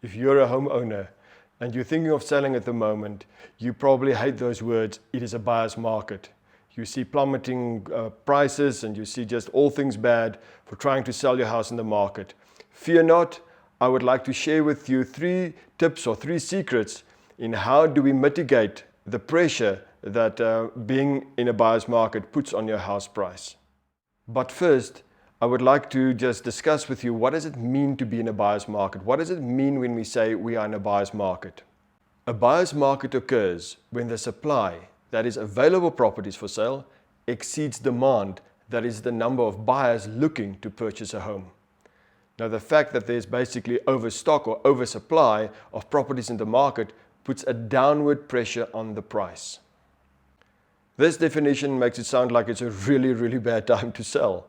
If you're a homeowner and you're thinking of selling at the moment, you probably hate those words, it is a buyer's market. You see plummeting prices and you see just all things bad for trying to sell your house in the market. Fear not, I would like to share with you 3 tips or 3 secrets in how do we mitigate the pressure that being in a buyer's market puts on your house price. But first, I would like to just discuss with you, what does it mean to be in a buyer's market? What does it mean when we say we are in a buyer's market? A buyer's market occurs when the supply, that is available properties for sale, exceeds demand, that is the number of buyers looking to purchase a home. Now, the fact that there's basically overstock or oversupply of properties in the market puts a downward pressure on the price. This definition makes it sound like it's a really bad time to sell.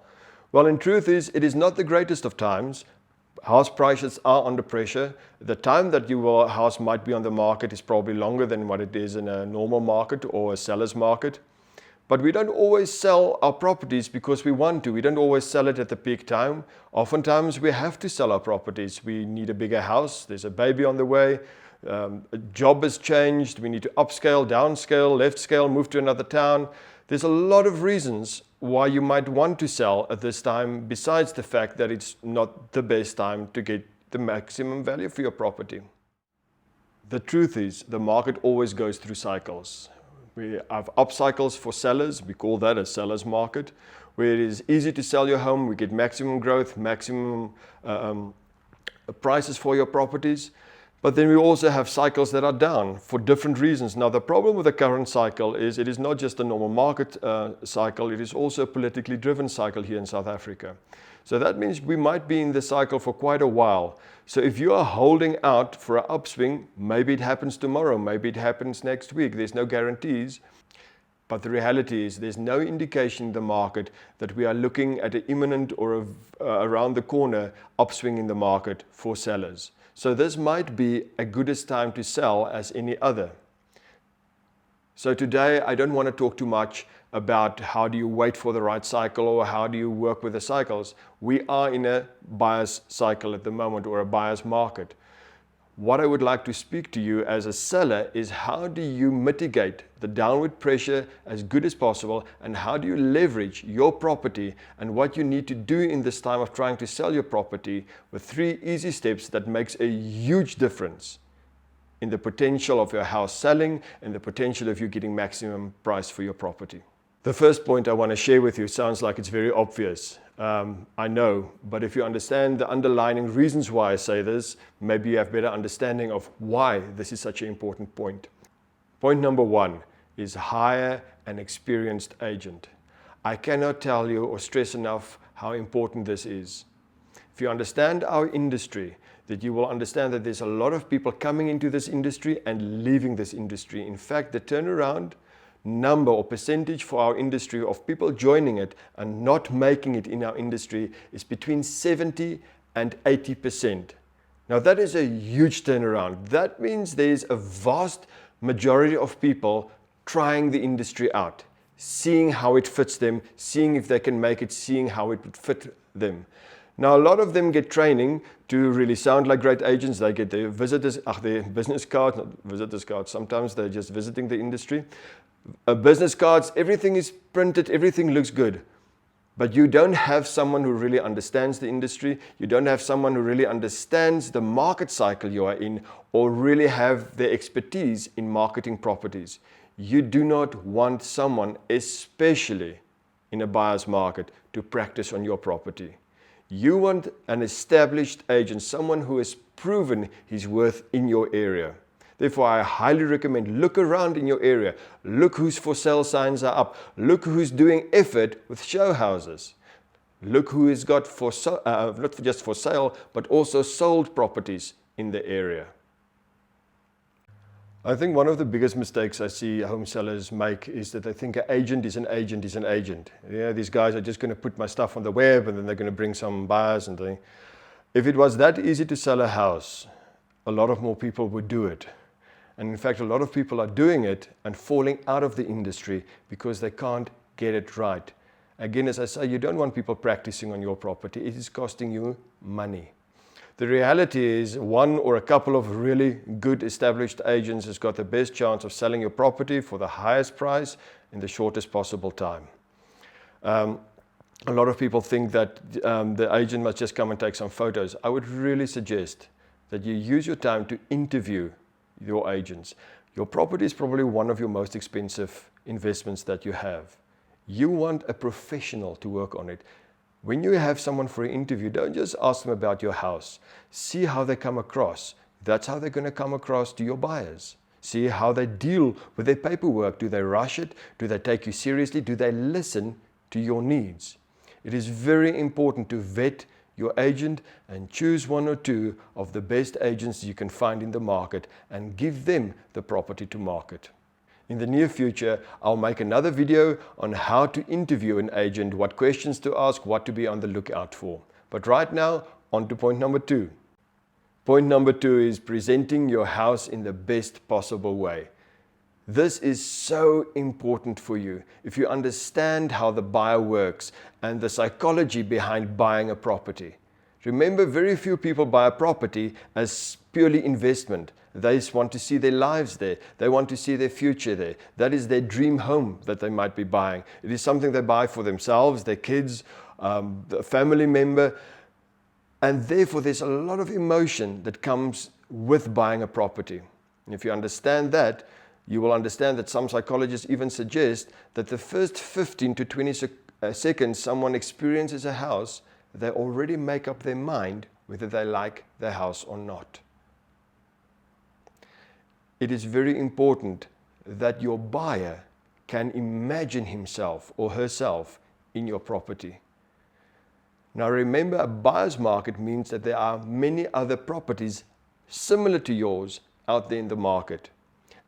Well, in truth it is not the greatest of times. House prices are under pressure. The time that your house might be on the market is probably longer than what it is in a normal market or a seller's market. But we don't always sell our properties because we want to. We don't always sell it at the peak time. Oftentimes we have to sell our properties. We need a bigger house. There's a baby on the way. A job has changed. We need to upscale, downscale, left scale, move to another town. There's a lot of reasons why you might want to sell at this time, besides the fact that it's not the best time to get the maximum value for your property. The truth is, the market always goes through cycles. We have up cycles for sellers. We call that a seller's market, where it is easy to sell your home. We get maximum growth, maximum prices for your properties. But then we also have cycles that are down for different reasons. Now, the problem with the current cycle is it is not just a normal market cycle, it is also a politically driven cycle here in South Africa. So that means we might be in the cycle for quite a while. So if you are holding out for an upswing, maybe it happens tomorrow, maybe it happens next week. There's no guarantees. But the reality is there's no indication in the market that we are looking at an imminent or around the corner upswing in the market for sellers. So this might be as good a time to sell as any other. So today I don't want to talk too much about how do you wait for the right cycle or how do you work with the cycles. We are in a buyer's cycle at the moment, or a buyer's market. What I would like to speak to you as a seller is, how do you mitigate the downward pressure as good as possible, and how do you leverage your property and what you need to do in this time of trying to sell your property with 3 easy steps that makes a huge difference in the potential of your house selling and the potential of you getting maximum price for your property. The first point I want to share with you sounds like it's very obvious. I know, but if you understand the underlying reasons why I say this, maybe you have better understanding of why this is such an important point. Point number 1 is hire an experienced agent. I cannot tell you or stress enough how important this is. If you understand our industry, that you will understand that there's a lot of people coming into this industry and leaving this industry. In fact, the turnaround number or percentage for our industry of people joining it and not making it in our industry is between 70 and 80%. Now that is a huge turnaround. That means there's a vast majority of people trying the industry out, seeing how it fits them, seeing if they can make it, seeing how it would fit them. Now, a lot of them get training to really sound like great agents. They get their their business cards, not visitors cards. Sometimes they're just visiting the industry. Business cards, everything is printed, everything looks good. But you don't have someone who really understands the industry. You don't have someone who really understands the market cycle you are in, or really have the expertise in marketing properties. You do not want someone, especially in a buyer's market, to practice on your property. You want an established agent, someone who has proven his worth in your area. Therefore, I highly recommend, look around in your area. Look whose for sale signs are up. Look who's doing effort with show houses. Look who has got not just for sale, but also sold properties in the area. I think one of the biggest mistakes I see home sellers make is that they think an agent is an agent is an agent. Yeah, these guys are just going to put my stuff on the web and then they're going to bring some buyers and things. If it was that easy to sell a house, a lot of more people would do it. And in fact, a lot of people are doing it and falling out of the industry because they can't get it right. Again, as I say, you don't want people practicing on your property. It is costing you money. The reality is one or a couple of really good established agents has got the best chance of selling your property for the highest price in the shortest possible time. A lot of people think that the agent must just come and take some photos. I would really suggest that you use your time to interview your agents. Your property is probably one of your most expensive investments that you have. You want a professional to work on it. When you have someone for an interview, don't just ask them about your house. See how they come across. That's how they're going to come across to your buyers. See how they deal with their paperwork. Do they rush it? Do they take you seriously? Do they listen to your needs? It is very important to vet your agent and choose one or two of the best agents you can find in the market and give them the property to market. In the near future, I'll make another video on how to interview an agent, what questions to ask, what to be on the lookout for. But right now, on to point number 2. Point number 2 is presenting your house in the best possible way. This is so important for you. If you understand how the buyer works and the psychology behind buying a property. Remember, very few people buy a property as purely investment. They want to see their lives there. They want to see their future there. That is their dream home that they might be buying. It is something they buy for themselves, their kids, the family member. And therefore, there's a lot of emotion that comes with buying a property. And if you understand that, you will understand that some psychologists even suggest that the first 15 to 20 seconds someone experiences a house, they already make up their mind whether they like the house or not. It is very important that your buyer can imagine himself or herself in your property. Now remember, a buyer's market means that there are many other properties similar to yours out there in the market.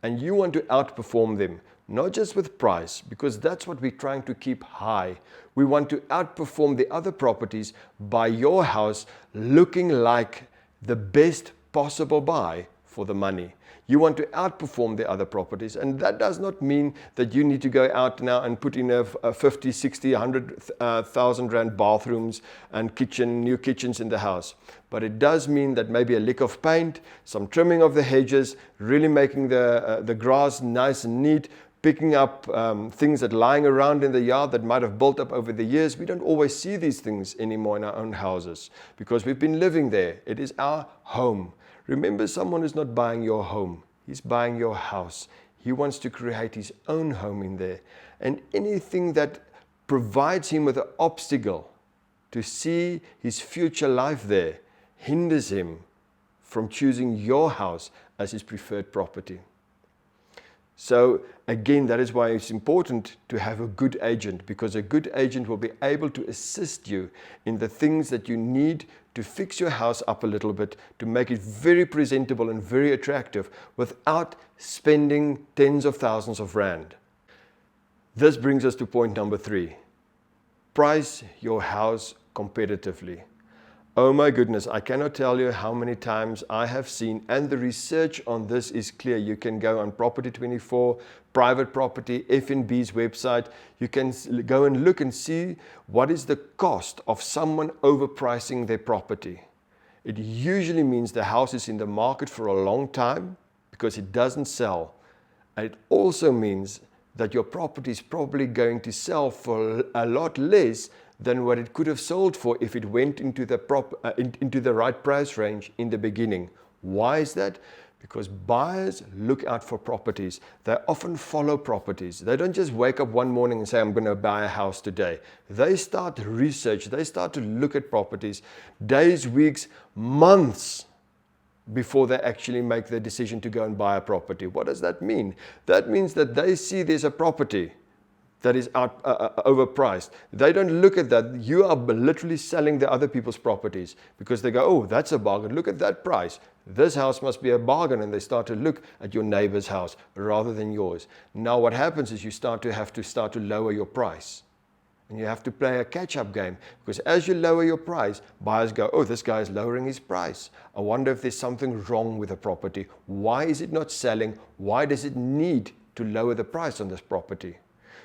And you want to outperform them, not just with price, because that's what we're trying to keep high. We want to outperform the other properties by your house looking like the best possible buy for the money. You want to outperform the other properties, and that does not mean that you need to go out now and put in a 50, 60, 100,000 rand bathrooms and new kitchens in the house. But it does mean that maybe a lick of paint, some trimming of the hedges, really making the grass nice and neat, picking up things that are lying around in the yard that might have built up over the years. We don't always see these things anymore in our own houses because we've been living there. It is our home. Remember, someone is not buying your home. He's buying your house. He wants to create his own home in there. And anything that provides him with an obstacle to see his future life there hinders him from choosing your house as his preferred property. So again, that is why it's important to have a good agent, because a good agent will be able to assist you in the things that you need to fix your house up a little bit, to make it very presentable and very attractive without spending tens of thousands of rand. This brings us to point number 3. Price your house competitively. Oh my goodness, I cannot tell you how many times I have seen, and the research on this is clear. You can go on Property 24, Private Property, FNB's website. You can go and look and see what is the cost of someone overpricing their property. It usually means the house is in the market for a long time because it doesn't sell. And it also means that your property is probably going to sell for a lot less than what it could have sold for if it went into the right price range in the beginning. Why is that? Because buyers look out for properties. They often follow properties. They don't just wake up one morning and say, I'm going to buy a house today. They start research. They start to look at properties days, weeks, months before they actually make the decision to go and buy a property. What does that mean? That means that they see there's a property that is overpriced. They don't look at that. You are literally selling the other people's properties because they go, oh, that's a bargain. Look at that price. This house must be a bargain. And they start to look at your neighbor's house rather than yours. Now what happens is you start to lower your price. And you have to play a catch-up game, because as you lower your price, buyers go, oh, this guy is lowering his price. I wonder if there's something wrong with the property. Why is it not selling? Why does it need to lower the price on this property?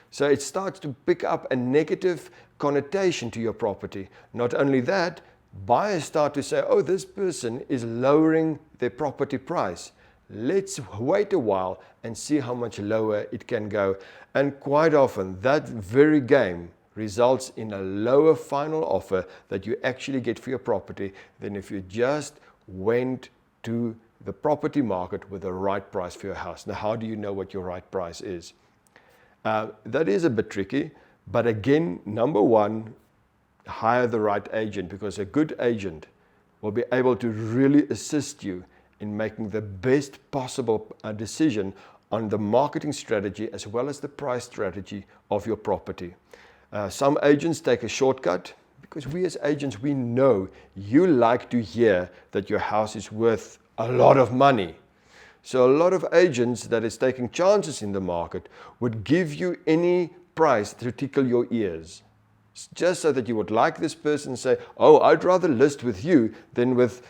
So it starts to pick up a negative connotation to your property. Not only that, buyers start to say, oh, this person is lowering their property price. Let's wait a while and see how much lower it can go. And quite often, that very game results in a lower final offer that you actually get for your property than if you just went to the property market with the right price for your house. Now, how do you know what your right price is? That is a bit tricky, but again, number one, hire the right agent, because a good agent will be able to really assist you in making the best possible decision on the marketing strategy as well as the price strategy of your property. Some agents take a shortcut, because we as agents, we know you like to hear that your house is worth a lot of money. So a lot of agents that is taking chances in the market would give you any price to tickle your ears, just so that you would like this person and say, oh, I'd rather list with you than with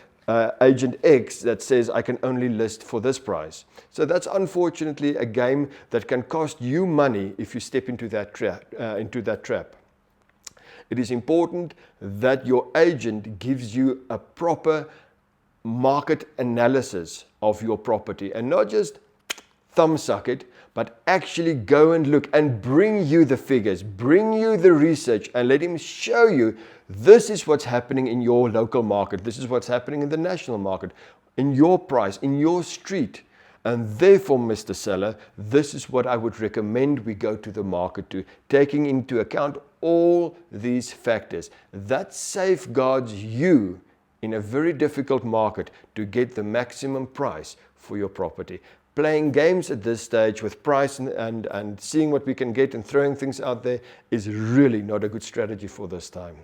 agent X that says I can only list for this price. So that's unfortunately a game that can cost you money if you step into that trap. It is important that your agent gives you a proper market analysis of your property, and not just thumbsuck it, but actually go and look and bring you the figures, bring you the research, and let him show you this is what's happening in your local market. This is what's happening in the national market, in your price, in your street. And therefore, Mr. Seller, this is what I would recommend we go to the market to, taking into account all these factors. That safeguards you in a very difficult market to get the maximum price for your property. Playing games at this stage with price and seeing what we can get and throwing things out there is really not a good strategy for this time.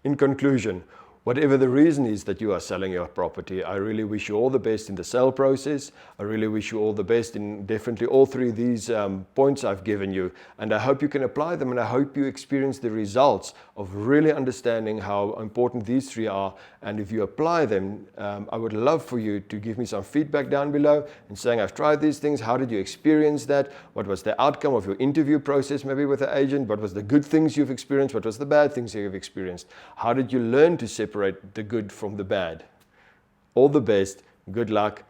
In conclusion, whatever the reason is that you are selling your property, I really wish you all the best in the sale process. I really wish you all the best in definitely all three of these points I've given you. And I hope you can apply them, and I hope you experience the results of really understanding how important these three are. And if you apply them, I would love for you to give me some feedback down below and saying, I've tried these things. How did you experience that? What was the outcome of your interview process, maybe with the agent? What was the good things you've experienced? What was the bad things you've experienced? How did you learn to separate the good from the bad? All the best. Good luck.